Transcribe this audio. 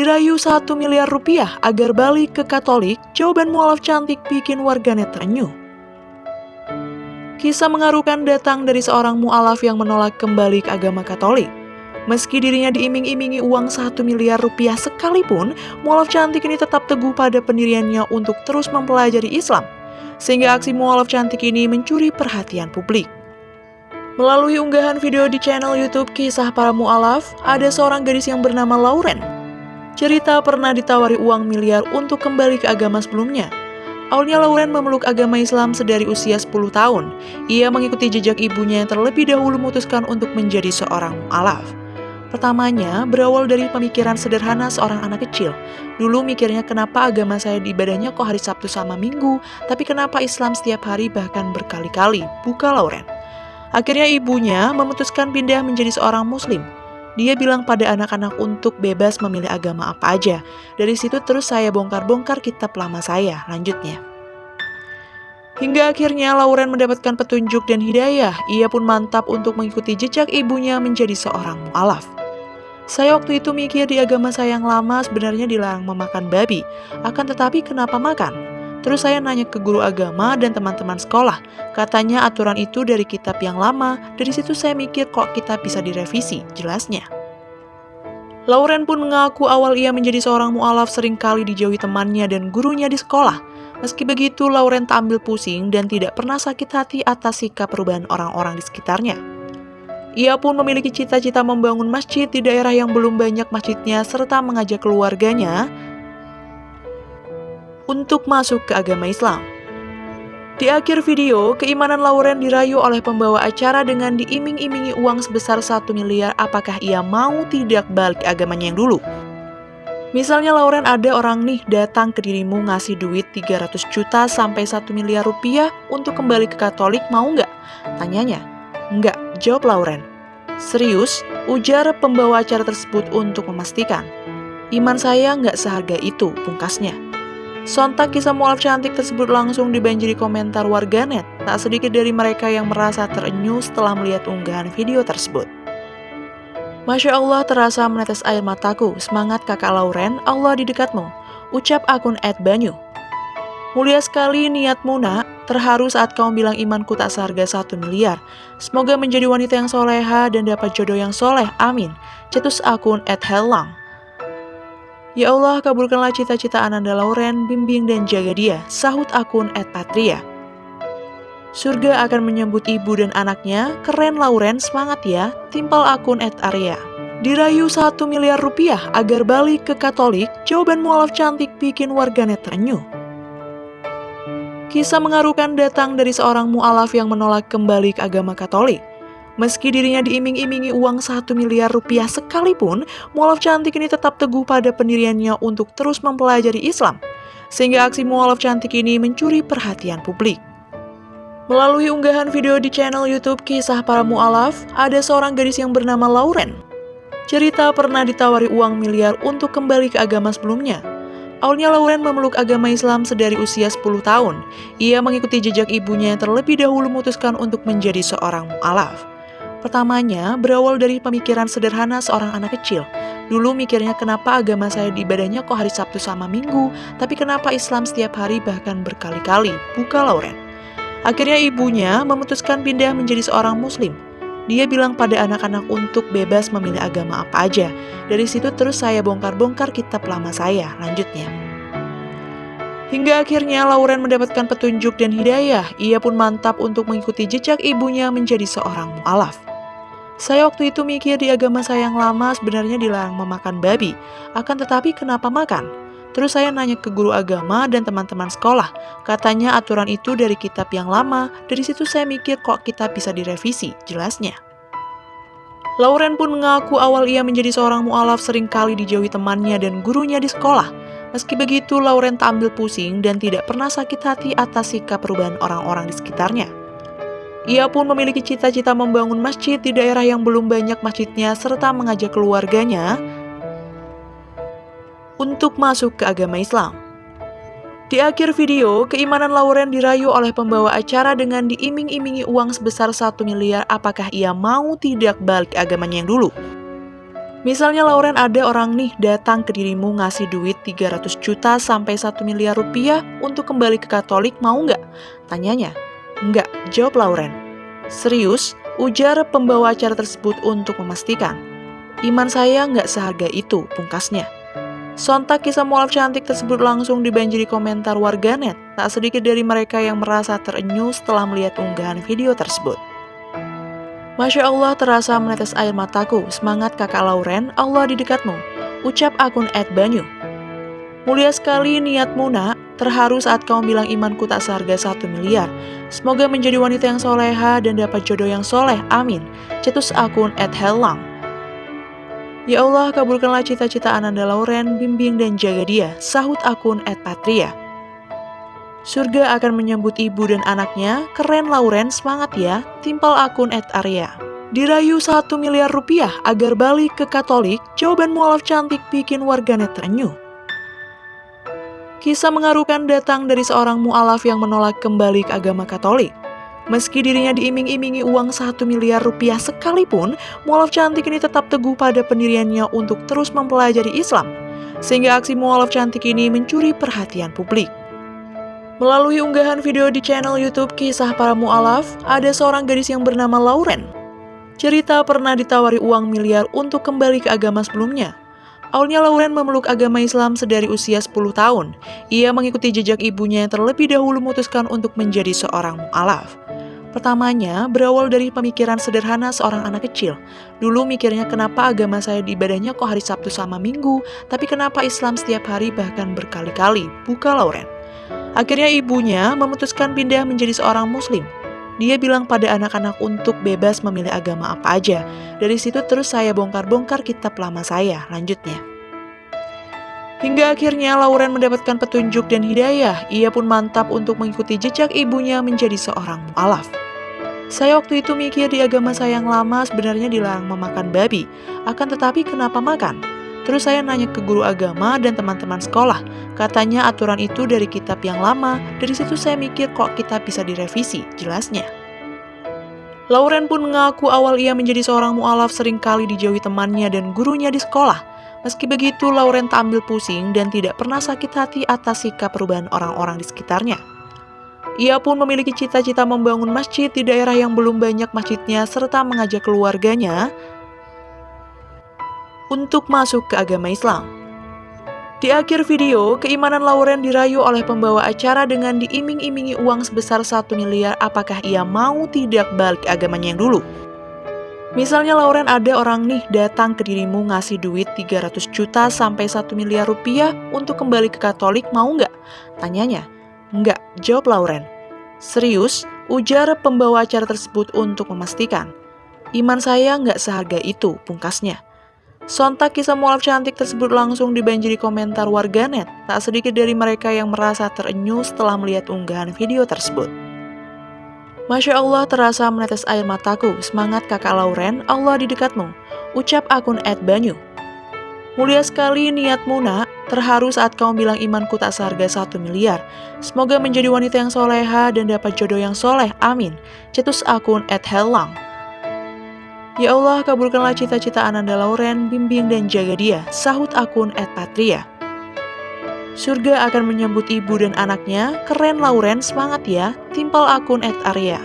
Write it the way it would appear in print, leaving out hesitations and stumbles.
Dirayu 1 miliar rupiah agar balik ke Katolik, jawaban mualaf cantik bikin warganet terenyuh. Kisah mengharukan datang dari seorang mualaf yang menolak kembali ke agama Katolik. Meski dirinya diiming-imingi uang 1 miliar rupiah sekalipun, mualaf cantik ini tetap teguh pada pendiriannya untuk terus mempelajari Islam. Sehingga aksi mualaf cantik ini mencuri perhatian publik. Melalui unggahan video di channel YouTube Kisah Para Mu'alaf, ada seorang gadis yang bernama Lauren. Cerita pernah ditawari uang miliar untuk kembali ke agama sebelumnya. Awalnya Lauren memeluk agama Islam sedari usia 10 tahun. Ia mengikuti jejak ibunya yang terlebih dahulu memutuskan untuk menjadi seorang mu'alaf. Pertamanya, berawal dari pemikiran sederhana seorang anak kecil. Dulu mikirnya kenapa agama saya di ibadahnya kok hari Sabtu sama Minggu, tapi kenapa Islam setiap hari bahkan berkali-kali, buka Lauren. Akhirnya ibunya memutuskan pindah menjadi seorang muslim. Dia bilang pada anak-anak untuk bebas memilih agama apa aja. Dari situ terus saya bongkar-bongkar kitab lama saya, lanjutnya. Hingga akhirnya Lauren mendapatkan petunjuk dan hidayah. Ia pun mantap untuk mengikuti jejak ibunya menjadi seorang mu'alaf. Saya waktu itu mikir di agama saya yang lama sebenarnya dilarang memakan babi. Akan tetapi kenapa makan? Terus saya nanya ke guru agama dan teman-teman sekolah. Katanya aturan itu dari kitab yang lama. Dari situ saya mikir kok kitab bisa direvisi, jelasnya. Lauren pun mengaku awal ia menjadi seorang mu'alaf seringkali dijauhi temannya dan gurunya di sekolah. Meski begitu, Lauren tak ambil pusing dan tidak pernah sakit hati atas sikap perubahan orang-orang di sekitarnya. Ia pun memiliki cita-cita membangun masjid di daerah yang belum banyak masjidnya serta mengajak keluarganya untuk masuk ke agama Islam. Di akhir video, keimanan Lauren dirayu oleh pembawa acara dengan diiming-imingi uang sebesar 1 miliar apakah ia mau tidak balik agamanya yang dulu. Misalnya Lauren, ada orang nih datang ke dirimu ngasih duit 300 juta sampai 1 miliar rupiah untuk kembali ke Katolik, mau nggak? Tanyanya. Enggak, jawab Lauren. Serius, ujar pembawa acara tersebut untuk memastikan. Iman saya nggak seharga itu, pungkasnya. Sontak kisah mu'alaf cantik tersebut langsung dibanjiri komentar warganet. Tak sedikit dari mereka yang merasa terenyuh setelah melihat unggahan video tersebut. Masya Allah, terasa menetes air mataku. Semangat kakak Lauren, Allah di dekatmu. Ucap akun @banyu. Mulia sekali niatmu nak. Terharu saat kamu bilang imanku tak seharga 1 miliar. Semoga menjadi wanita yang soleha dan dapat jodoh yang soleh. Amin. Cetus akun @helang. Ya Allah, kabulkanlah cita-cita Ananda Lauren, bimbing dan jaga dia, sahut akun @patria. Surga akan menyambut ibu dan anaknya, keren Lauren, semangat ya, timpal akun @arya. Dirayu 1 miliar rupiah agar balik ke Katolik, jawaban mu'alaf cantik bikin warganet terenyuh. Kisah mengharukan datang dari seorang mu'alaf yang menolak kembali ke agama Katolik. Meski dirinya diiming-imingi uang 1 miliar rupiah sekalipun, mu'alaf cantik ini tetap teguh pada pendiriannya untuk terus mempelajari Islam. Sehingga aksi mu'alaf cantik ini mencuri perhatian publik. Melalui unggahan video di channel YouTube Kisah Para Mu'alaf, ada seorang gadis yang bernama Lauren. Cerita pernah ditawari uang miliar untuk kembali ke agama sebelumnya. Awalnya Lauren memeluk agama Islam sedari usia 10 tahun. Ia mengikuti jejak ibunya yang terlebih dahulu memutuskan untuk menjadi seorang mu'alaf. Pertamanya, berawal dari pemikiran sederhana seorang anak kecil. Dulu mikirnya kenapa agama saya di ibadahnya kok hari Sabtu sama Minggu, tapi kenapa Islam setiap hari bahkan berkali-kali, buka Lauren. Akhirnya ibunya memutuskan pindah menjadi seorang muslim. Dia bilang pada anak-anak untuk bebas memilih agama apa aja. Dari situ terus saya bongkar-bongkar kitab lama saya, lanjutnya. Hingga akhirnya Lauren mendapatkan petunjuk dan hidayah. Ia pun mantap untuk mengikuti jejak ibunya menjadi seorang mu'alaf. Saya waktu itu mikir di agama saya yang lama sebenarnya dilarang memakan babi. Akan tetapi kenapa makan? Terus saya nanya ke guru agama dan teman-teman sekolah. Katanya aturan itu dari kitab yang lama. Dari situ saya mikir kok kitab bisa direvisi, jelasnya. Lauren pun mengaku awal ia menjadi seorang mu'alaf seringkali dijauhi temannya dan gurunya di sekolah. Meski begitu, Lauren tak ambil pusing dan tidak pernah sakit hati atas sikap perubahan orang-orang di sekitarnya. Ia pun memiliki cita-cita membangun masjid di daerah yang belum banyak masjidnya serta mengajak keluarganya untuk masuk ke agama Islam. Di akhir video, keimanan Lauren dirayu oleh pembawa acara dengan diiming-imingi uang sebesar 1 miliar apakah ia mau tidak balik agamanya yang dulu. Misalnya Lauren, ada orang nih datang ke dirimu ngasih duit 300 juta sampai 1 miliar rupiah untuk kembali ke Katolik, mau nggak? Tanyanya. Nggak, jawab Lauren. Serius? Ujar pembawa acara tersebut untuk memastikan. Iman saya nggak seharga itu, pungkasnya. Sontak kisah mualaf cantik tersebut langsung dibanjiri komentar warganet. Tak sedikit dari mereka yang merasa terenyuh setelah melihat unggahan video tersebut. Masya Allah, terasa menetes air mataku. Semangat kakak Lauren, Allah di dekatmu. Ucap akun @banyu. Mulia sekali niatmu nak, terharu saat kau bilang imanku tak seharga 1 miliar. Semoga menjadi wanita yang soleha dan dapat jodoh yang soleh, amin. Cetus akun @helang. Ya Allah, kabulkanlah cita-cita Ananda Lauren, bimbing dan jaga dia, sahut akun @patria. Surga akan menyambut ibu dan anaknya, keren Lauren, semangat ya, timpal akun @arya. Dirayu 1 miliar rupiah agar balik ke Katolik, jawaban mualaf cantik bikin warganet terenyuh. Kisah mengharukan datang dari seorang mualaf yang menolak kembali ke agama Katolik. Meski dirinya diiming-imingi uang 1 miliar rupiah sekalipun, mualaf cantik ini tetap teguh pada pendiriannya untuk terus mempelajari Islam. Sehingga aksi mualaf cantik ini mencuri perhatian publik. Melalui unggahan video di channel YouTube Kisah Para Mualaf, ada seorang gadis yang bernama Lauren. Cerita pernah ditawari uang miliar untuk kembali ke agama sebelumnya. Awalnya Lauren memeluk agama Islam sedari usia 10 tahun. Ia mengikuti jejak ibunya yang terlebih dahulu memutuskan untuk menjadi seorang mu'alaf. Pertamanya, berawal dari pemikiran sederhana seorang anak kecil. Dulu mikirnya kenapa agama saya di ibadahnya kok hari Sabtu sama Minggu, tapi kenapa Islam setiap hari bahkan berkali-kali, buka Lauren. Akhirnya ibunya memutuskan pindah menjadi seorang muslim. Dia bilang pada anak-anak untuk bebas memilih agama apa aja. Dari situ terus saya bongkar-bongkar kitab lama saya, lanjutnya. Hingga akhirnya Lauren mendapatkan petunjuk dan hidayah. Ia pun mantap untuk mengikuti jejak ibunya menjadi seorang mu'alaf. Saya waktu itu mikir di agama saya yang lama sebenarnya dilarang memakan babi. Akan tetapi kenapa makan? Terus saya nanya ke guru agama dan teman-teman sekolah. Katanya aturan itu dari kitab yang lama. Dari situ saya mikir kok kitab bisa direvisi, jelasnya. Lauren pun mengaku awal ia menjadi seorang mu'alaf seringkali dijauhi temannya dan gurunya di sekolah. Meski begitu, Lauren tak ambil pusing dan tidak pernah sakit hati atas sikap perubahan orang-orang di sekitarnya. Ia pun memiliki cita-cita membangun masjid di daerah yang belum banyak masjidnya serta mengajak keluarganya untuk masuk ke agama Islam. Di akhir video, keimanan Lauren dirayu oleh pembawa acara dengan diiming-imingi uang sebesar 1 miliar. Apakah ia mau tidak balik agamanya yang dulu? Misalnya Lauren, ada orang nih datang ke dirimu ngasih duit 300 juta sampai 1 miliar rupiah untuk kembali ke Katolik, mau nggak? Tanyanya. Nggak, jawab Lauren. Serius? Ujar pembawa acara tersebut untuk memastikan. Iman saya nggak seharga itu, pungkasnya. Sontak kisah mualaf cantik tersebut langsung dibanjiri komentar warganet. Tak sedikit dari mereka yang merasa terenyuh setelah melihat unggahan video tersebut. Masya Allah, terasa menetes air mataku. Semangat kakak Lauren, Allah di dekatmu. Ucap akun @banyu. Mulia sekali niatmu nak, terharu saat kau bilang imanku tak seharga 1 miliar. Semoga menjadi wanita yang soleha dan dapat jodoh yang soleh, amin. Cetus akun @helang. Ya Allah, kabulkanlah cita-cita Ananda Lauren, bimbing dan jaga dia, sahut akun @patria. Surga akan menyambut ibu dan anaknya, keren Lauren, semangat ya, timpal akun @arya.